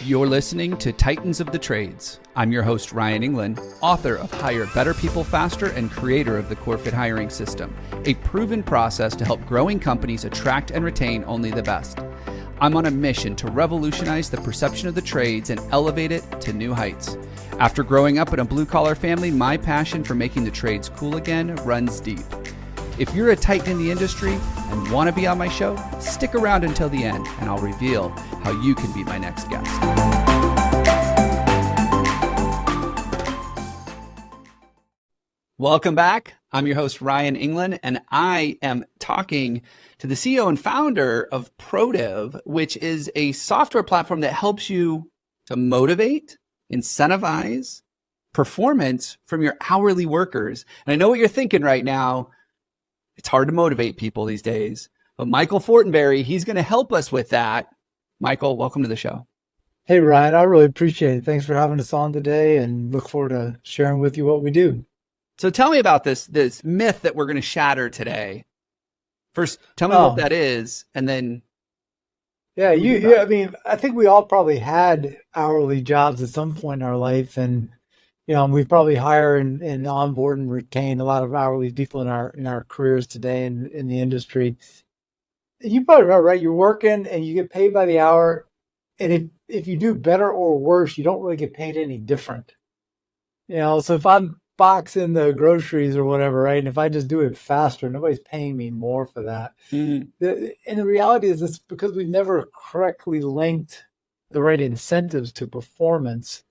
You're listening to Titans of the Trades. I'm your host, Ryan Englin, author of Hire Better People Faster and creator of the CoreFit hiring system, a proven process to help growing companies attract and retain only the best. I'm on a mission to revolutionize the perception of the trades and elevate it to new heights. After growing up in a blue-collar family, my passion for making the trades cool again runs deep. If you're a titan in the industry and want to be on my show, stick around until the end and I'll reveal how you can be my next guest. Welcome back. I'm your host, Ryan Englin, and I am talking to the CEO and founder of Protiv, which is a software platform that helps you to motivate, incentivize performance from your hourly workers. And I know what you're thinking right now. It's hard to motivate people these days, but Michael Fortinberry, he's going to help us with that. Michael, welcome to the show. Hey, Ryan, I really appreciate it. Thanks for having us on today and look forward to sharing with you what we do. So tell me about this myth that we're going to shatter today. First, tell me what that is, and then. Yeah, I mean, I think we all probably had hourly jobs at some point in our life, and we probably hire and onboard and retain a lot of hourly people in our careers today in the industry. You probably remember, right? You're working and you get paid by the hour, and if you do better or worse, you don't really get paid any different. So if I'm boxing the groceries or whatever, right, and if I just do it faster, nobody's paying me more for that. Mm-hmm. And the reality is it's because we've never correctly linked the right incentives to performance.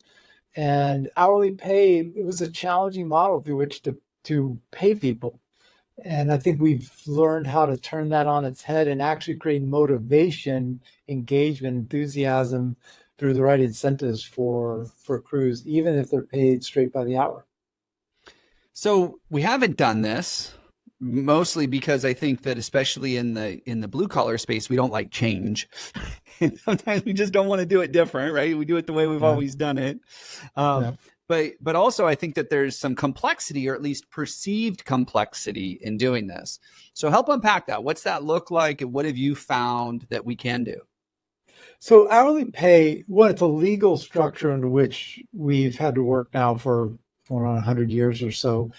And hourly pay, it was a challenging model through which to pay people. And I think we've learned how to turn that on its head and actually create motivation, engagement, enthusiasm through the right incentives for crews, even if they're paid straight by the hour. So we haven't done this mostly because I think that especially in the blue collar space, we don't like change. And sometimes we just don't want to do it different, right? We do it the way we've always done it. But also I think that there's some complexity, or at least perceived complexity, in doing this. So help unpack that. What's that look like? And what have you found that we can do? So hourly pay, it's a legal structure under which we've had to work now for around 100 years or so.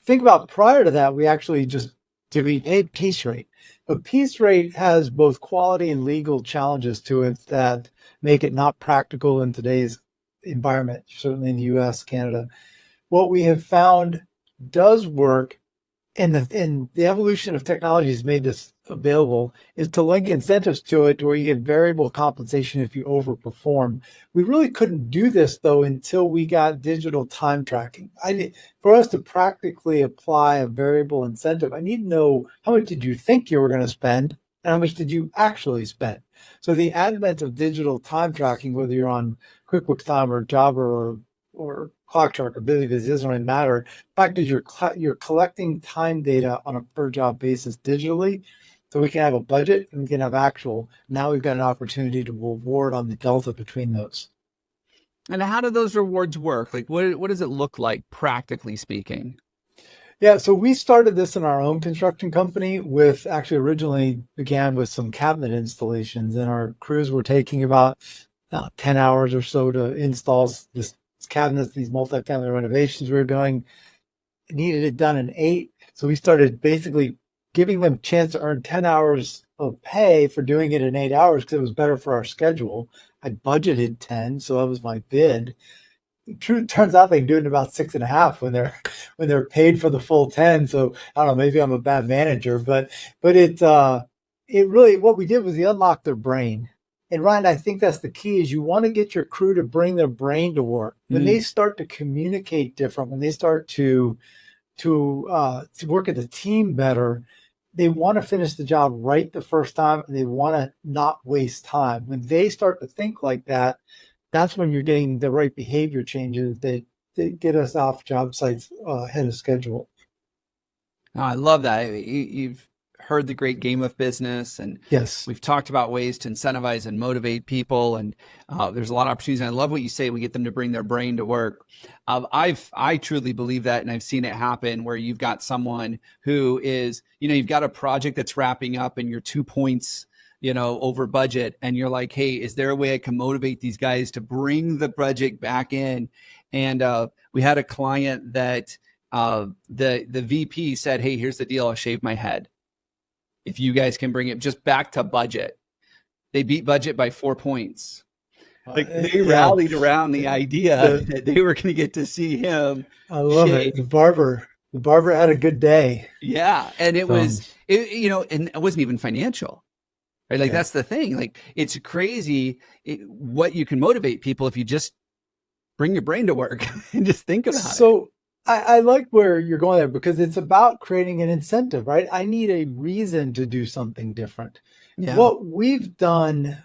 Think about prior to that, we actually just paid piece rate. But piece rate has both quality and legal challenges to it that make it not practical in today's environment, certainly in the US, Canada. What we have found does work, and the evolution of technology has made this available, is to link incentives to it where you get variable compensation if you overperform. We really couldn't do this, though, until we got digital time tracking. For us to practically apply a variable incentive, I need to know how much did you think you were going to spend and how much did you actually spend. So the advent of digital time tracking, whether you're on QuickBooks Time or Java or ClockChart or Busy, it doesn't really matter. The fact is you're collecting time data on a per job basis digitally, so we can have a budget and we can have actual. Now we've got an opportunity to reward on the delta between those. And how do those rewards work? Like, what does it look like, practically speaking? Yeah, so we started this in our own construction company originally began with some cabinet installations, and our crews were taking about 10 hours or so to install this cabinets, these multifamily renovations we were doing. Needed it done in 8. So we started basically giving them a chance to earn 10 hours of pay for doing it in 8 hours because it was better for our schedule. I budgeted 10, so that was my bid. It turns out they can do it in about 6.5 when they're paid for the full 10. So I don't know, maybe I'm a bad manager, but it really, what we did was we unlocked their brain. And Ryan, I think that's the key, is you want to get your crew to bring their brain to work. When they start to communicate different, when they start to work as a team better, they want to finish the job right the first time, and they want to not waste time. When they start to think like that, that's when you're getting the right behavior changes that get us off job sites ahead of schedule. Oh, I love that. You've heard the great game of business, and yes, we've talked about ways to incentivize and motivate people, and there's a lot of opportunities. And I love what you say, we get them to bring their brain to work. I truly believe that, and I've seen it happen where you've got someone who is, you've got a project that's wrapping up and you're 2 points over budget, and you're like, hey, is there a way I can motivate these guys to bring the budget back in? And we had a client that the VP said, hey, here's the deal. I'll shave my head if you guys can bring it just back to budget. They beat budget by 4 points. Like they rallied around the idea that they were going to get to see him. I love it. The barber had a good day. Yeah. And it was, and it wasn't even financial, right? Like that's the thing. Like it's crazy what you can motivate people if you just bring your brain to work and just think about it. So I like where you're going there because it's about creating an incentive, right? I need a reason to do something different. Yeah. What we've done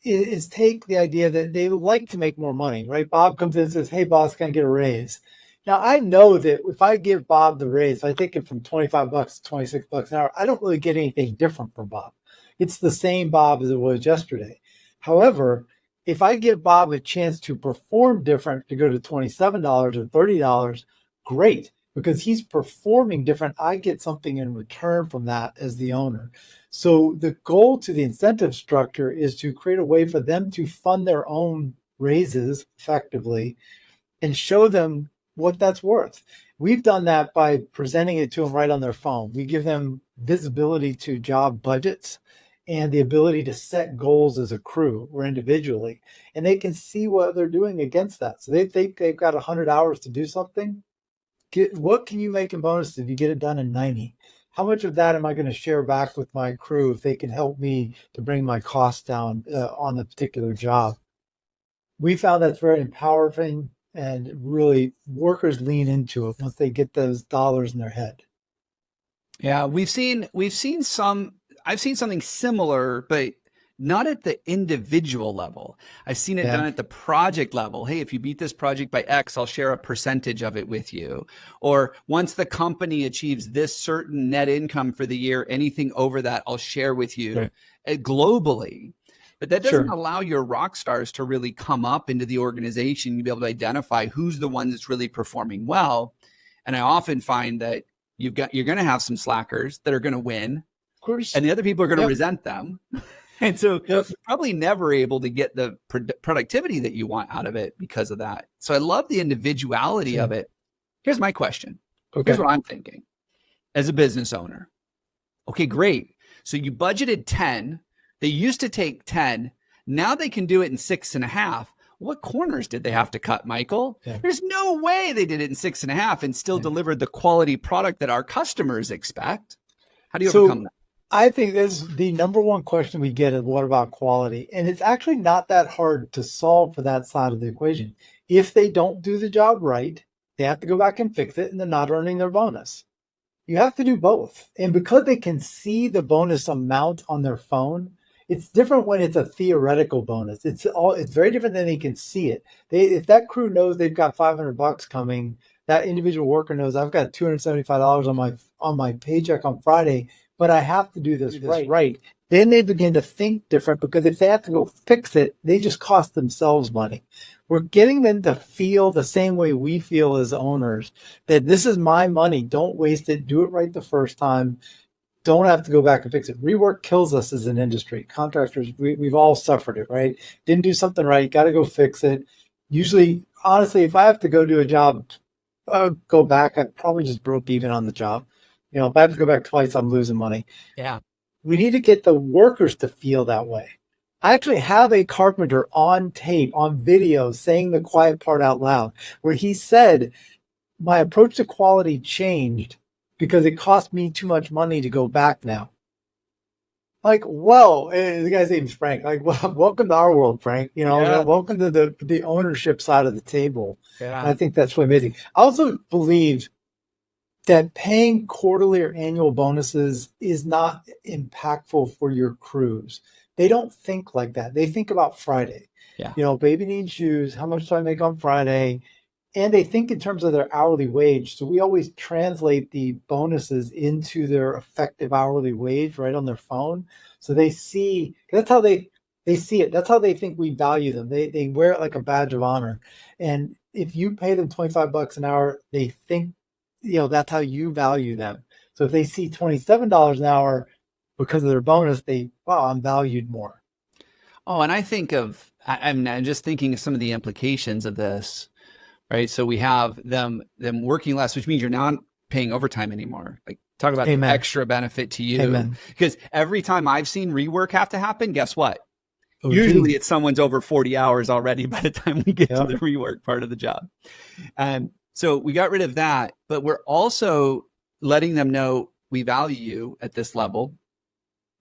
is take the idea that they like to make more money, right? Bob comes in and says, hey, boss, can I get a raise? Now, I know that if I give Bob the raise, if I take it from $25 to $26 an hour, I don't really get anything different from Bob. It's the same Bob as it was yesterday. However, if I give Bob a chance to perform different, to go to $27 or $30, great, because he's performing different. I get something in return from that as the owner. So the goal to the incentive structure is to create a way for them to fund their own raises effectively and show them what that's worth. We've done that by presenting it to them right on their phone. We give them visibility to job budgets and the ability to set goals as a crew or individually, and they can see what they're doing against that. So they think they've got 100 hours to do something. What can you make in bonus if you get it done in 90? How much of that am I going to share back with my crew if they can help me to bring my costs down on a particular job? We found that's very empowering, and really workers lean into it once they get those dollars in their head. Yeah, I've seen something similar, but not at the individual level. I've seen it done at the project level. Hey, if you beat this project by X, I'll share a percentage of it with you. Or once the company achieves this certain net income for the year, anything over that, I'll share with you globally. But that doesn't allow your rock stars to really come up into the organization. You'll be able to identify who's the one that's really performing well. And I often find that you're going to have some slackers that are going to win. Of course. And the other people are going to resent them. And so you're probably never able to get the productivity that you want out of it because of that. So I love the individuality of it. Here's my question. Here's what I'm thinking as a business owner. Okay, great. So you budgeted 10. They used to take 10. Now they can do it in 6.5. What corners did they have to cut, Michael? There's no way they did it in 6.5 and still delivered the quality product that our customers expect. How do you overcome that? I think this is the number one question we get is what about quality? And it's actually not that hard to solve for that side of the equation. If they don't do the job right, they have to go back and fix it, and they're not earning their bonus. You have to do both. And because they can see the bonus amount on their phone, it's different when it's a theoretical bonus. It's very different than they can see it. If that crew knows they've got $500 coming, that individual worker knows I've got $275 on my paycheck on Friday, but I have to do this right. Then they begin to think different, because if they have to go fix it, they just cost themselves money. We're getting them to feel the same way we feel as owners, that this is my money. Don't waste it. Do it right the first time. Don't have to go back and fix it. Rework kills us as an industry. Contractors, we've all suffered it, right? Didn't do something right. Got to go fix it. Usually, honestly, if I have to go do a job, I'll go back. I probably just broke even on the job. If I have to go back twice, I'm losing money. Yeah. We need to get the workers to feel that way. I actually have a carpenter on tape, on video, saying the quiet part out loud, where he said, my approach to quality changed because it cost me too much money to go back now. Like, whoa, the guy's name's Frank. Like, well, welcome to our world, Frank. Welcome to the ownership side of the table. Yeah. I think that's really amazing. I also believe that paying quarterly or annual bonuses is not impactful for your crews. They don't think like that. They think about Friday. Yeah. Baby needs shoes. How much do I make on Friday? And they think in terms of their hourly wage. So we always translate the bonuses into their effective hourly wage right on their phone. So they see, that's how they see it. That's how they think we value them. They wear it like a badge of honor. And if you pay them $25 an hour, they think, that's how you value them. So if they see $27 an hour, because of their bonus, wow, I'm valued more. Oh, and I think I'm just thinking of some of the implications of this, right? So we have them working less, which means you're not paying overtime anymore. Like, talk about Amen. the extra benefit to you. Amen. Because every time I've seen rework have to happen, guess what? OT. Usually it's someone's over 40 hours already by the time we get Yep. to the rework part of the job. So we got rid of that, but we're also letting them know we value you at this level.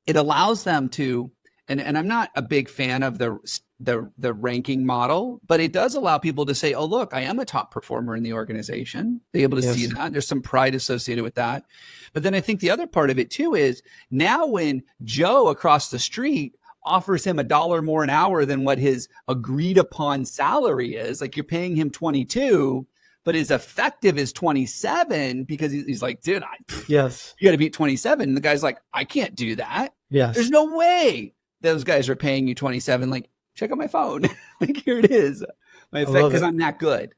It allows them to, and I'm not a big fan of the ranking model, but it does allow people to say, oh, look, I am a top performer in the organization. Be able to Yes. see that. There's some pride associated with that. But then I think the other part of it too is now when Joe across the street offers him $1 more an hour than what his agreed upon salary is, like you're paying him 22, but his effective is 27 because he's like, dude, yes, you got to beat 27. And the guy's like, I can't do that. Yes. There's no way those guys are paying you 27. Like, check out my phone. Like, here it is. My effect, because I'm that good.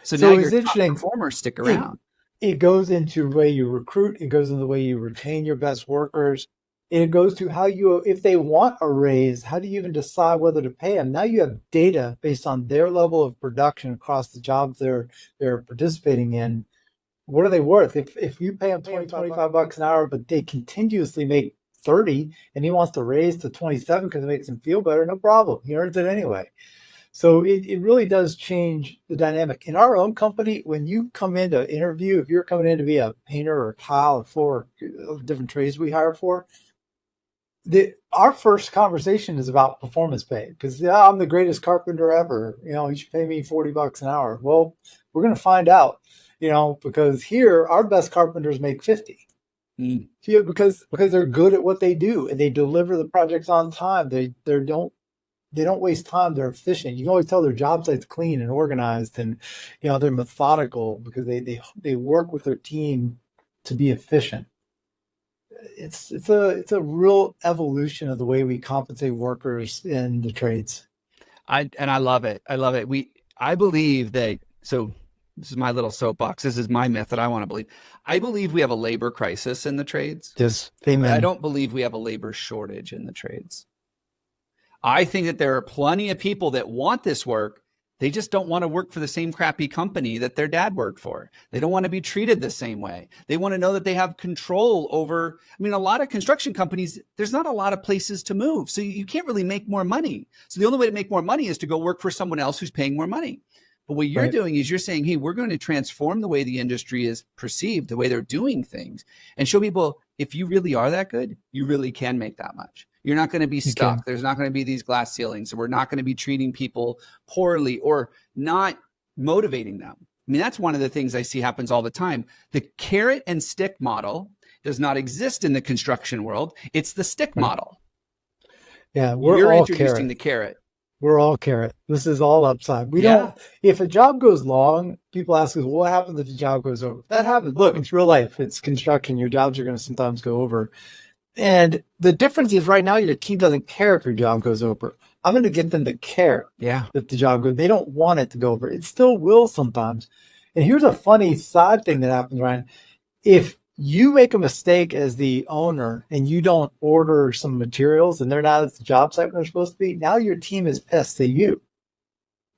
So now it's your interesting. top performers stick around. It goes into the way you recruit. It goes into the way you retain your best workers. It goes to how if they want a raise, how do you even decide whether to pay them? Now you have data based on their level of production across the jobs they're participating in. What are they worth? If you pay them $25 an hour, but they continuously make 30 and he wants to raise to 27 because it makes him feel better, no problem. He earns it anyway. So it really does change the dynamic. In our own company, when you come in to interview, if you're coming in to be a painter or a tile or floor, different trades we hire for, our first conversation is about performance pay because I'm the greatest carpenter ever. You should pay me $40 an hour. Well, we're going to find out, because here our best carpenters make 50. Because they're good at what they do and they deliver the projects on time. They don't waste time. They're efficient. You can always tell their job site's clean and organized, and they're methodical because they work with their team to be efficient. It's a real evolution of the way we compensate workers in the trades. I love it. I believe that. So this is my little soapbox. This is my myth that I want to believe. I believe we have a labor crisis in the trades. Yes, amen. I don't believe we have a labor shortage in the trades. I think that there are plenty of people that want this work. They just don't want to work for the same crappy company that their dad worked for. They don't want to be treated the same way. They want to know that they have control over, a lot of construction companies, there's not a lot of places to move. So you can't really make more money. So the only way to make more money is to go work for someone else who's paying more money. But what you're doing is you're saying, hey, we're going to transform the way the industry is perceived, the way they're doing things, and show people if you really are that good, you really can make that much. You're not going to be stuck. There's not going to be these glass ceilings. We're not going to be treating people poorly or not motivating them. That's one of the things I see happens all the time. The carrot and stick model does not exist in the construction world. It's the stick model. Yeah, you're all introducing the carrot. We're all carrot. This is all upside. We don't. If a job goes long, people ask us, what happens if the job goes over? That happens. Look, it's real life. It's construction. Your jobs are going to sometimes go over. And the difference is right now your team doesn't care if your job goes over. I'm going to get them to care that the job goes. They don't want it to go over. It still will sometimes. And here's a funny side thing that happens, Ryan. If you make a mistake as the owner and you don't order some materials and they're not at the job site when they're supposed to be, now your team is pissed at you.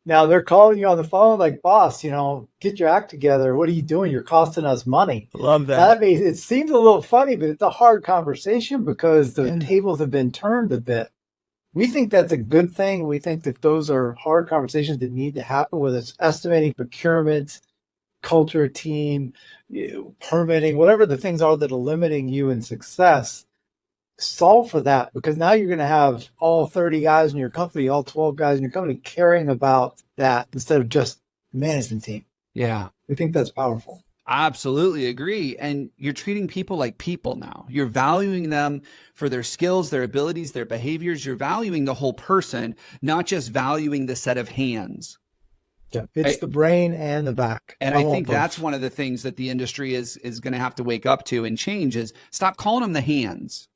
Now they're calling you on the phone like, boss, get your act together. What are you doing? You're costing us money. Love that. It seems a little funny, but it's a hard conversation because the tables have been turned a bit. We think that's a good thing. We think that those are hard conversations that need to happen, whether it's estimating, procurement, culture, team, permitting, whatever the things are that are limiting you in success. Solve for that, because now you're going to have all 30 guys in your company, all 12 guys in your company caring about that instead of just management team. Yeah. We think that's powerful. I absolutely agree. And you're treating people like people now. You're valuing them for their skills, their abilities, their behaviors. You're valuing the whole person, not just valuing the set of hands. Yeah, it's the brain and the back. And I think that's one of the things that the industry is going to have to wake up to and change is stop calling them the hands.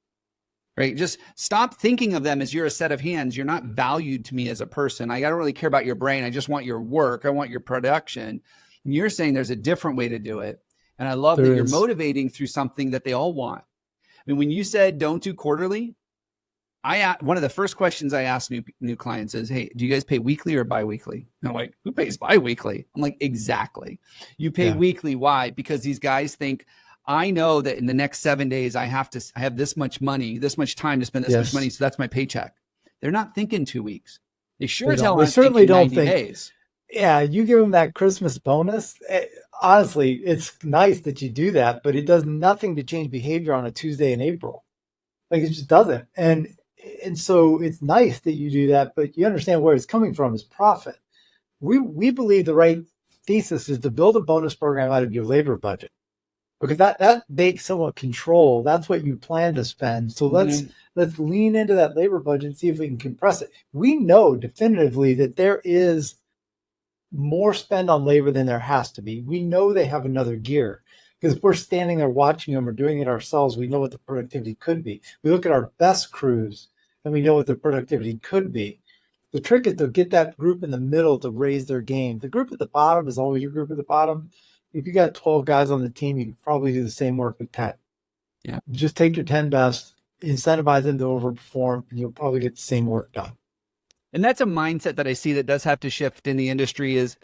Right? Just stop thinking of them as you're a set of hands. You're not valued to me as a person. I don't really care about your brain. I just want your work. I want your production. And you're saying there's a different way to do it. And I love that you're motivating through something that they all want. mean, when you said don't do quarterly, one of the first questions I ask new clients is, hey, do you guys pay weekly or biweekly? And I'm like, who pays biweekly? I'm like, exactly. You pay weekly. Why? Because these guys think, I know that in the next 7 days, I have this much money, this much time to spend this much money. So that's my paycheck. They're not thinking 2 weeks. They sure as hell aren't thinking 90 days. Yeah, you give them that Christmas bonus. Honestly, it's nice that you do that, but it does nothing to change behavior on a Tuesday in April. Like, it just doesn't. And so it's nice that you do that, but you understand where it's coming from is profit. We believe the right thesis is to build a bonus program out of your labor budget, because that makes somewhat control. That's what you plan to spend. So let's lean into that labor budget and see if we can compress it. We know definitively that there is more spend on labor than there has to be. We know they have another gear, because if we're standing there watching them or doing it ourselves, we know what the productivity could be. We look at our best crews and we know what the productivity could be. The trick is to get that group in the middle to raise their game. The group at the bottom is always your group at the bottom. If you got 12 guys on the team, you can probably do the same work with 10. Yeah. Just take your 10 best, incentivize them to overperform, and you'll probably get the same work done. And that's a mindset that I see that does have to shift in the industry is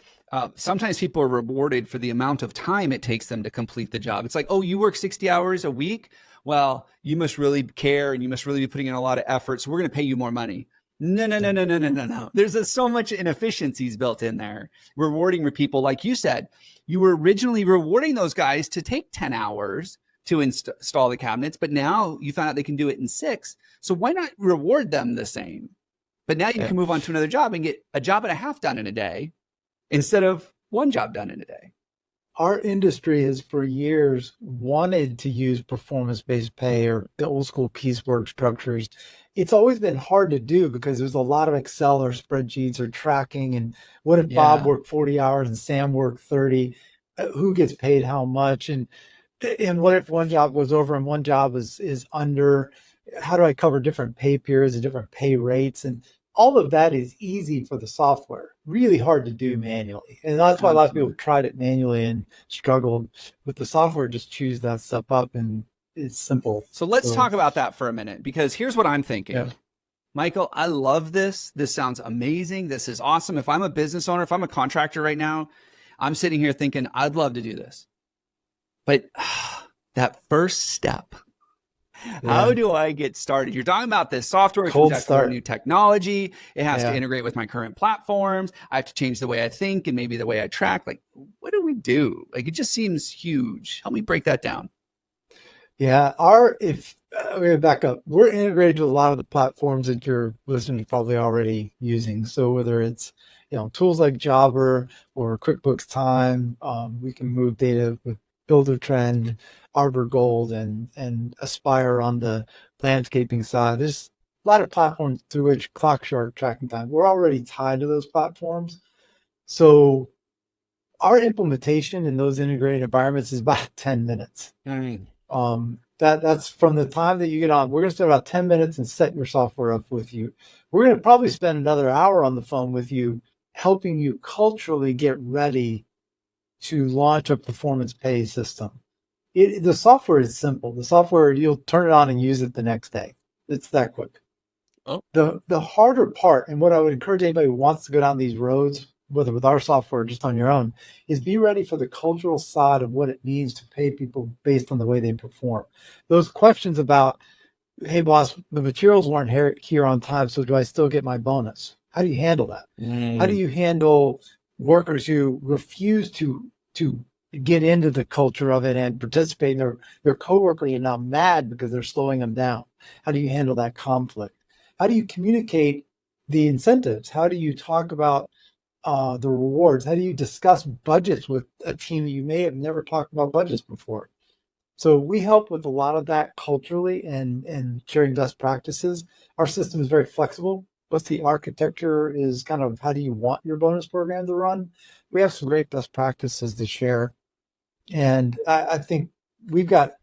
sometimes people are rewarded for the amount of time it takes them to complete the job. It's like, oh, you work 60 hours a week? Well, you must really care and you must really be putting in a lot of effort. So we're going to pay you more money. No. There's so much inefficiencies built in there. Rewarding people, like you said, you were originally rewarding those guys to take 10 hours to install the cabinets, but now you found out they can do it in 6. So why not reward them the same? But now you can move on to another job and get a job and a half done in a day instead of one job done in a day. Our industry has for years wanted to use performance-based pay or the old school piecework structures. It's always been hard to do because there's a lot of Excel or spreadsheets or tracking. And what if Bob worked 40 hours and Sam worked 30? Who gets paid how much? And what if one job goes over and one job is under? How do I cover different pay periods and different pay rates? And all of that is easy for the software, really hard to do manually. And that's why a lot of people tried it manually and struggled with the software. Just choose that stuff up and it's simple. So let's talk about that for a minute, because here's what I'm thinking. Yeah. Michael, I love this. This sounds amazing. This is awesome. If I'm a business owner, if I'm a contractor right now, I'm sitting here thinking, I'd love to do this. But that first step, how do I get started? You're talking about this software, cold start, new technology. It has to integrate with my current platforms. I have to change the way I think and maybe the way I track. Like, what do we do? Like, it just seems huge. Help me break that down. Yeah, if we back up, we're integrated with a lot of the platforms that your listeners probably already using. So whether it's tools like Jobber or QuickBooks Time, we can move data with Builder Trend, Arbor Gold, and Aspire on the landscaping side. There's a lot of platforms through which ClockShark tracking time. We're already tied to those platforms, so our implementation in those integrated environments is about 10 minutes. That's from the time that you get on. We're going to spend about 10 minutes and set your software up with you. We're going to probably spend another hour on the phone with you, helping you culturally get ready to launch a performance pay system. The software is simple. The software, you'll turn it on and use it the next day. It's that quick. The harder part, and what I would encourage anybody who wants to go down these roads, whether with our software or just on your own, is be ready for the cultural side of what it means to pay people based on the way they perform. Those questions about, hey boss, the materials weren't here on time, so do I still get my bonus? How do you handle that? How do you handle workers who refuse to get into the culture of it and participate? Their coworkers are now mad because they're slowing them down. How do you handle that conflict? How do you communicate the incentives? How do you talk about the rewards? How do you discuss budgets with a team that you may have never talked about budgets before? So we help with a lot of that culturally and sharing best practices. Our system is very flexible. What the architecture is kind of, how do you want your bonus program to run? We have some great best practices to share. And I think we got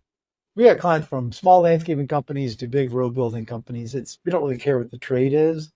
clients from small landscaping companies to big road building companies. We don't really care what the trade is.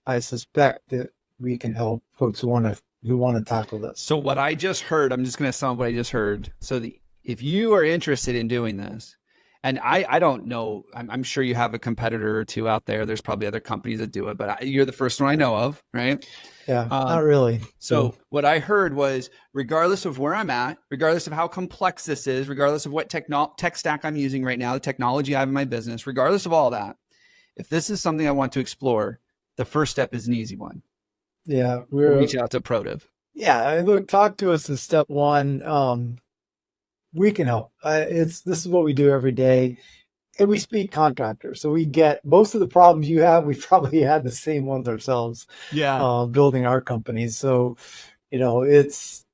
I suspect that we can help folks who want to tackle this. So what I just heard, I'm just going to sum up what I just heard. So if you are interested in doing this And I don't know, I'm sure you have a competitor or two out there. There's probably other companies that do it, but you're the first one I know of, right? Yeah, not really. So what I heard was, regardless of where I'm at, regardless of how complex this is, regardless of what tech stack I'm using right now, the technology I have in my business, regardless of all that, if this is something I want to explore, the first step is an easy one. Yeah, reach out to Protiv. Yeah, look, talk to us is step one. We can help. This is what we do every day, and we speak contractors, so we get most of the problems you have. We probably had the same ones ourselves. Yeah. Building our companies. So, it's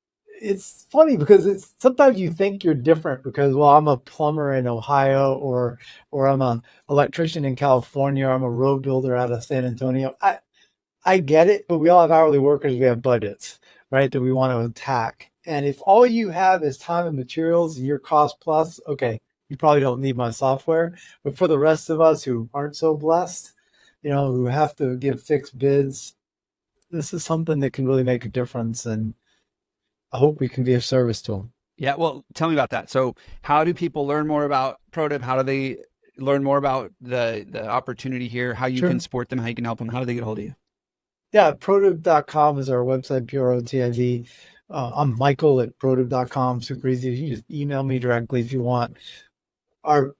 funny because sometimes you think you're different because, well, I'm a plumber in Ohio, or I'm an electrician in California, or I'm a road builder out of San Antonio. I get it, but we all have hourly workers. We have budgets, right, that we want to attack. And if all you have is time and materials and your cost plus, okay, you probably don't need my software. But for the rest of us who aren't so blessed, who have to give fixed bids, this is something that can really make a difference. And I hope we can be of service to them. Yeah. Well, tell me about that. So how do people learn more about Protiv? How do they learn more about the opportunity here, how you can support them, how you can help them? How do they get a hold of you? Yeah, Protiv.com is our website, Protiv. I'm Michael at Protiv.com. Super easy. You just email me directly if you want. Our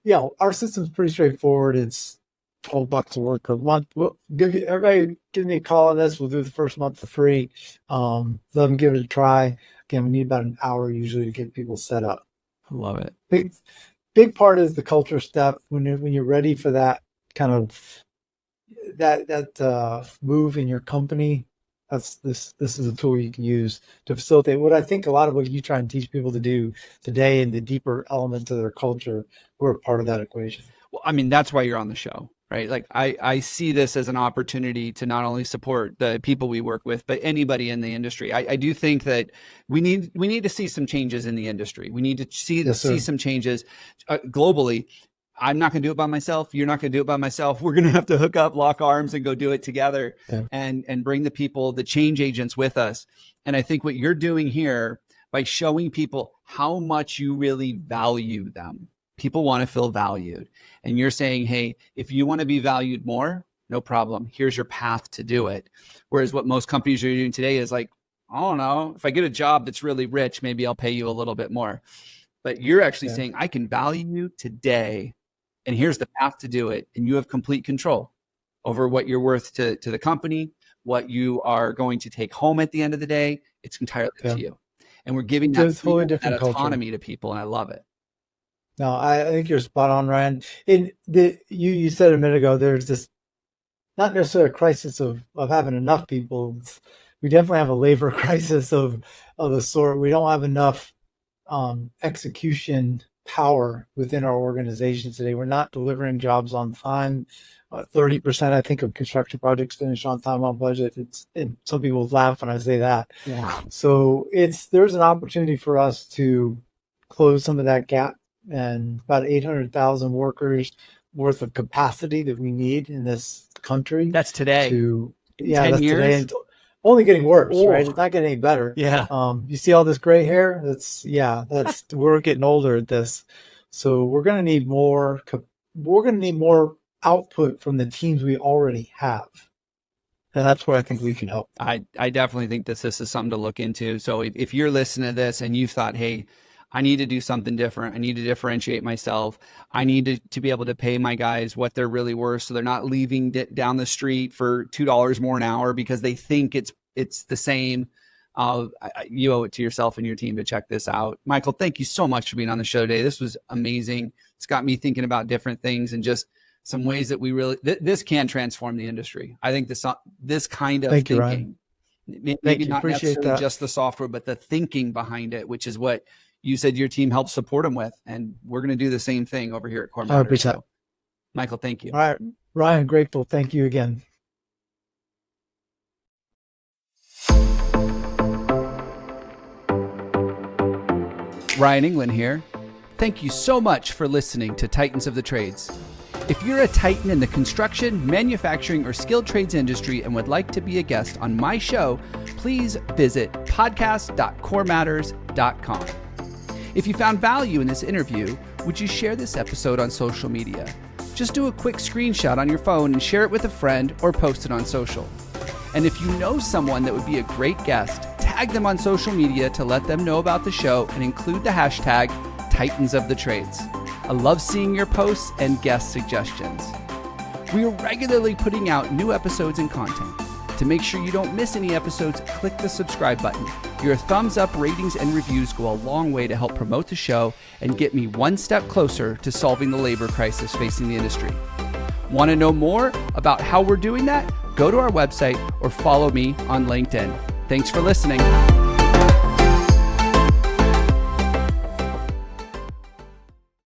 system's pretty straightforward. It's $12 a work a month. We'll everybody give me a call on this. We'll do the first month for free. Let them give it a try. Again, we need about an hour usually to get people set up. I love it. Big part is the culture step. When you're ready for that kind of that move in your company, this is a tool you can use to facilitate what I think a lot of what you try and teach people to do today in the deeper elements of their culture. We're a part of that equation. Well, I mean, that's why you're on the show, right? Like I see this as an opportunity to not only support the people we work with, but anybody in the industry. I do think that we need to see some changes in the industry. We need to see some changes globally. I'm not going to do it by myself. You're not going to do it by myself. We're going to have to hook up, lock arms, and go do it together, and bring the people, the change agents with us. And I think what you're doing here by showing people how much you really value them, people want to feel valued. And you're saying, hey, if you want to be valued more, no problem. Here's your path to do it. Whereas what most companies are doing today is like, I don't know, if I get a job that's really rich, maybe I'll pay you a little bit more. But you're actually saying, I can value you today. And here's the path to do it. And you have complete control over what you're worth to the company, what you are going to take home at the end of the day. It's entirely up to you. And we're giving that autonomy to people. And I love it. No, I think you're spot on, Ryan. You said a minute ago, there's this not necessarily a crisis of having enough people. We definitely have a labor crisis of the sort. We don't have enough execution power within our organization today. We're not delivering jobs on time. 30%, I think, of construction projects finish on time, on budget. And some people laugh when I say that. Yeah. So there's an opportunity for us to close some of that gap, and about 800,000 workers worth of capacity that we need in this country. That's today. 10 years? Today. And only getting worse, right? It's not getting any better. Yeah. You see all this gray hair? We're getting older at this. So we're going to need more. We're going to need more output from the teams we already have. And that's where I think we can help. I definitely think this is something to look into. So if you're listening to this and you thought, hey, I need to do something different. I need to differentiate myself. I need to be able to pay my guys what they're really worth, so they're not leaving down the street for $2 more an hour because they think it's the same. You owe it to yourself and your team to check this out. Michael, thank you so much for being on the show today. This was amazing. It's got me thinking about different things and just some ways that we really this can transform the industry. I think this kind of thinking, Ryan. Maybe not necessarily just the software, but the thinking behind it, which is what you said your team helped support them with. And we're going to do the same thing over here at Core Matters. So, Michael, thank you. All right, Ryan, grateful. Thank you again. Ryan Englin here. Thank you so much for listening to Titans of the Trades. If you're a titan in the construction, manufacturing, or skilled trades industry and would like to be a guest on my show, please visit podcast.corematters.com. If you found value in this interview, would you share this episode on social media? Just do a quick screenshot on your phone and share it with a friend or post it on social. And if you know someone that would be a great guest, tag them on social media to let them know about the show and include the hashtag Titans of the Trades. I love seeing your posts and guest suggestions. We are regularly putting out new episodes and content. To make sure you don't miss any episodes, click the subscribe button. Your thumbs up, ratings, and reviews go a long way to help promote the show and get me one step closer to solving the labor crisis facing the industry. Want to know more about how we're doing that? Go to our website or follow me on LinkedIn. Thanks for listening.